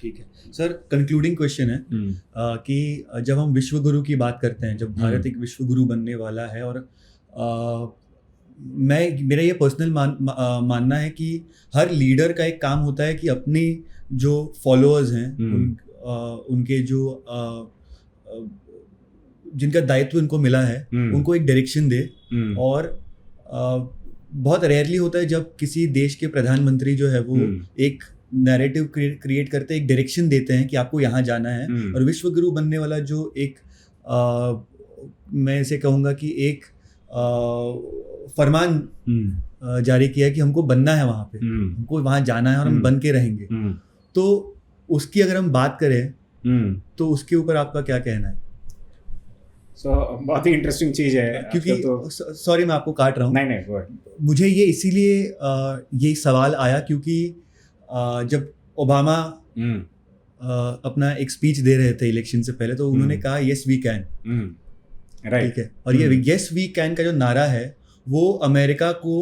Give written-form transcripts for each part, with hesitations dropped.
ठीक है sir, concluding question है कि जब हम विश्व गुरु की बात करते हैं, जब भारत एक विश्व गुरु बनने वाला है, और मेरा ये पर्सनल मानना है कि हर लीडर का एक काम होता है कि अपने जो फॉलोअर्स हैं उनके जो जिनका दायित्व उनको मिला है उनको एक डायरेक्शन दे। और बहुत रेयरली होता है जब किसी देश के प्रधानमंत्री जो है वो एक नैरेटिव क्रिएट करते हैं, एक डायरेक्शन देते हैं कि आपको यहाँ जाना है। और विश्व गुरु बनने वाला जो एक मैं इसे कहूँगा कि एक फरमान जारी किया कि हमको बनना है वहाँ पे, हमको वहाँ जाना है और हम बन के रहेंगे। तो उसकी अगर हम बात करें तो उसके ऊपर आपका क्या कहना है? बहुत ही इंटरेस्टिंग चीज है, क्योंकि सॉरी मैं आपको काट रहा हूँ। नहीं, मुझे ये इसीलिए ये सवाल आया क्योंकि जब ओबामा अपना एक स्पीच दे रहे थे इलेक्शन से पहले, तो उन्होंने कहा यस वी कैन, ठीक है। और ये यस वी कैन का जो नारा है वो अमेरिका को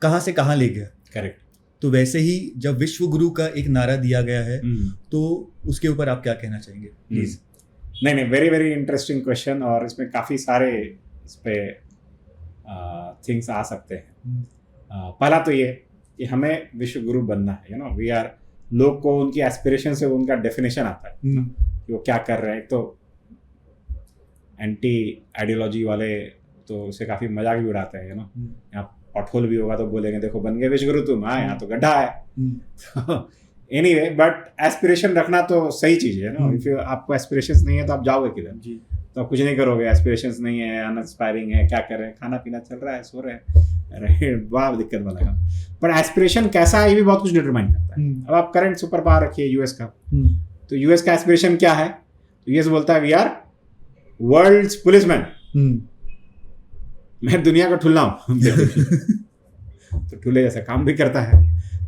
कहाँ से कहाँ ले गया। करेक्ट। तो वैसे ही जब विश्व गुरु का एक नारा दिया गया है तो उसके ऊपर आप क्या कहना चाहेंगे प्लीज? नहीं, वेरी वेरी इंटरेस्टिंग क्वेश्चन, और इसमें काफ़ी सारे इस पे थिंग्स आ सकते हैं। पहला तो ये कि हमें विश्व गुरु बनना है, वी आर, लोग को उनकी एस्पिरेशन से उनका डेफिनेशन आता है कि वो क्या कर रहे हैं। तो एंटी आइडियोलॉजी वाले तो उसे काफ़ी मजाक भी उड़ाते हैं, यहाँ पॉटहोल भी होगा तो बोलेंगे देखो बन गए विश्व गुरु तुम, हाँ यहाँ तो गड्ढा है। एनीवे, बट एस्पिरेशन रखना तो सही चीज़ है ना। इफ आपको एस्पिरेशंस नहीं है तो आप जाओगे किधर? तो आप कुछ नहीं करोगे। एस्पिरेशंस नहीं है, अनएस्पायरिंग है, क्या कर रहे हैं, खाना पीना चल रहा है, सो रहे हैं, वाह दिक्कत वाला काम। पर एस्पिरेशन कैसा है ये भी बहुत कुछ डिटरमाइन करता है। अब आप करंट सुपर पावर रखिए यूएस का, तो यूएस का एस्पिरेशन क्या है? तो यूएस बोलता है वी आर वर्ल्ड्स पुलिसमैन, मैं दुनिया का ठुल्ला हूँ। तो ठुल्ले जैसा काम भी करता है,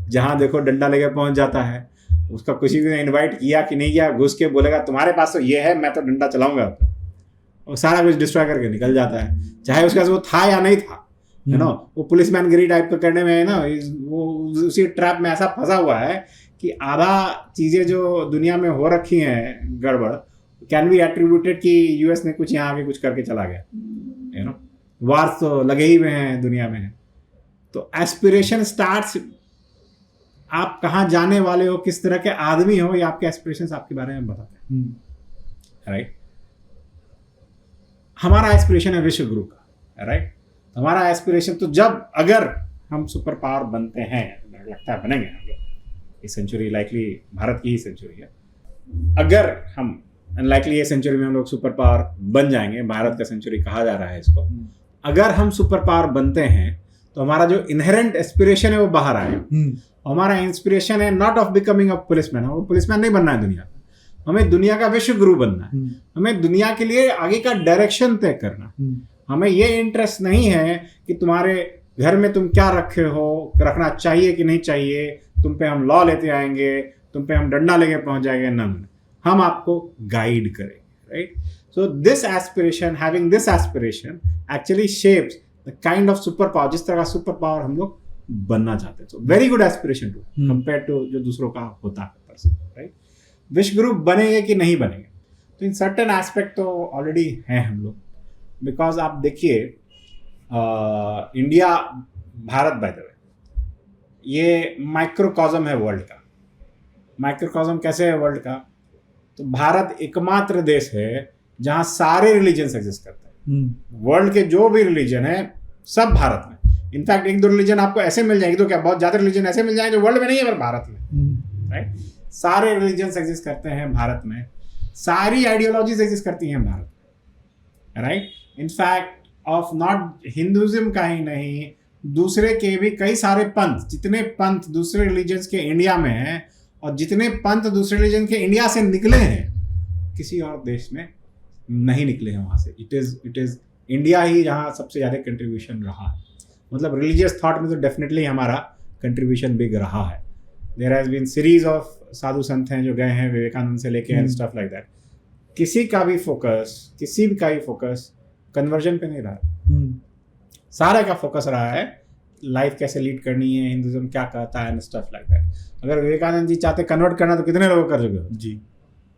जहाँ देखो डंडा लेके पहुंच जाता है। उसका किसी ने इनवाइट किया कि नहीं किया, घुस के बोलेगा तुम्हारे पास तो ये है, मैं तो डंडा चलाऊंगा, और सारा कुछ डिस्ट्रॉय करके निकल जाता है, चाहे उसके पास वो था या नहीं था, है ना। वो पुलिसमैन गिरी टाइप का करने में है ना, वो उसी ट्रैप में ऐसा फंसा हुआ है कि आधा चीज़ें जो दुनिया में हो रखी हैं गड़बड़, कैन बी एट्रीब्यूटेड कि यूएस ने कुछ यहाँ आके कुछ करके चला गया, है ना। वार्स तो लगे ही हुए हैं दुनिया में। तो एस्पिरेशन स्टार्ट्स, आप कहाँ जाने वाले हो, किस तरह के आदमी हो, ये आपके एस्पिरेशंस आपके बारे में बताते हैं, राइट। हमारा एस्पिरेशन है विश्व गुरु का, राइट। हमारा एस्पिरेशन तो जब अगर हम सुपर पावर बनते हैं, लगता है बनेंगे हम लोग, ये सेंचुरी लाइकली भारत की ही सेंचुरी है। अगर हम अनलाइकली ये सेंचुरी में हम लोग सुपर पावर बन जाएंगे, भारत का सेंचुरी कहा जा रहा है इसको। अगर हम सुपर पावर बनते हैं तो हमारा जो इनहेरेंट एस्पिरेशन है वो बाहर आएगा। हमारा इंस्पिरेशन है not of becoming a policeman, हमें पुलिसमैन नहीं बनना है दुनिया का, हमें दुनिया का विश्व गुरु बनना है। हमें दुनिया के लिए आगे का डायरेक्शन तय करना। हमें ये इंटरेस्ट नहीं है कि तुम्हारे घर में तुम क्या रखे हो, रखना चाहिए कि नहीं चाहिए, तुम पे हम लॉ लेते आएंगे, तुम पे हम डंडा लेके पहुंच जाएंगे, ना, हम आपको गाइड करेंगे, right. So this aspiration, having this aspiration actually shapes the kind of super power, जिस तरह का सुपर पावर हम लोग बनना चाहते हैं। So very good aspiration to compare to जो दूसरों का होता है पर्सन, राइट। विश्व गुरु बनेंगे कि नहीं बनेंगे, तो इन सर्टेन एस्पेक्ट तो ऑलरेडी हैं हम लोग। बिकॉज आप देखिए India, Bharat by the way, ये माइक्रोकॉज्म है वर्ल्ड का। माइक्रोकॉज्म कैसे है वर्ल्ड का? तो भारत एकमात्र देश है जहाँ सारे रिलीजन्स एग्जिस्ट करते हैं। वर्ल्ड के जो भी रिलीजन है सब भारत में। इनफैक्ट एक दो रिलीजन आपको ऐसे मिल जाएंगे, तो क्या बहुत ज्यादा रिलीजन ऐसे मिल जाएंगे जो वर्ल्ड में नहीं है पर भारत में, राइट। सारे रिलीजन्स एग्जिस्ट करते हैं भारत में, सारी आइडियोलॉजीज एग्जिस्ट करती हैं भारत में, right. In fact of not Hinduism का ही नहीं, दूसरे के भी कई सारे पंथ, जितने पंथ दूसरे रिलीजन्स के इंडिया में हैं और जितने पंथ दूसरे रिलीजन के इंडिया से निकले हैं, किसी और देश में नहीं निकले हैं वहाँ से। इट इज़ इंडिया ही जहाँ सबसे ज़्यादा कंट्रीब्यूशन रहा है। मतलब रिलीजियस थॉट में तो डेफिनेटली हमारा कंट्रीब्यूशन बिग रहा है। There has been series of साधु संत हैं जो गए हैं विवेकानंद से लेके एंड स्टफ लाइक दैट। किसी का भी फोकस कन्वर्जन पे नहीं रहा, सारे का फोकस रहा है लाइफ कैसे लीड करनी है, हिंदुज्म क्या कहता है एंड स्टफ लाइक दैट। अगर विवेकानंद जी चाहते कन्वर्ट करना तो कितने लोग कर चुके हो जी।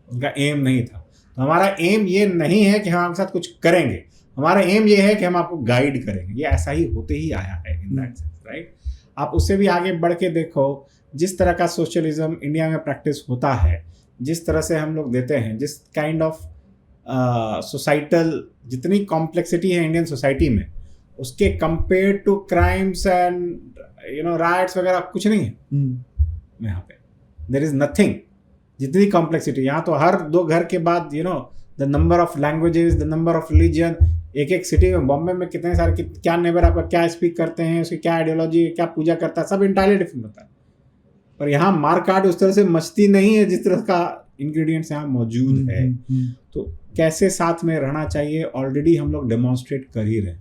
उनका एम नहीं था। तो हमारा एम ये नहीं है कि हम आपके साथ कुछ करेंगे, हमारा एम ये है कि हम आपको गाइड करेंगे। ये ऐसा ही होते ही आया है इन दैट सेंस, राइट। आप उससे भी आगे बढ़ के देखो, जिस तरह का सोशलिज्म इंडिया में प्रैक्टिस होता है, जिस तरह से हम लोग देते हैं, जिस काइंड ऑफ सोसाइटल जितनी कॉम्प्लेक्सिटी है इंडियन सोसाइटी में, उसके compare to crimes and rights वगैरह कुछ नहीं है यहाँ पे। There is nothing. जितनी कॉम्प्लेक्सिटी यहाँ तो हर 2 घर के बाद the number of languages, the number of religion, एक सिटी में, बॉम्बे में कितने सारे, क्या नेबर आपका क्या स्पीक करते हैं, उसकी क्या आइडियोलॉजी, क्या पूजा करता है, सब इंटायरली डिफरेंट होता है। पर यहाँ मारकाट उस तरह से मचती नहीं है जिस तरह का इंग्रेडिएंट्स यहाँ मौजूद है। तो कैसे साथ में रहना चाहिए ऑलरेडी हम लोग डेमोन्स्ट्रेट कर ही रहे हैं।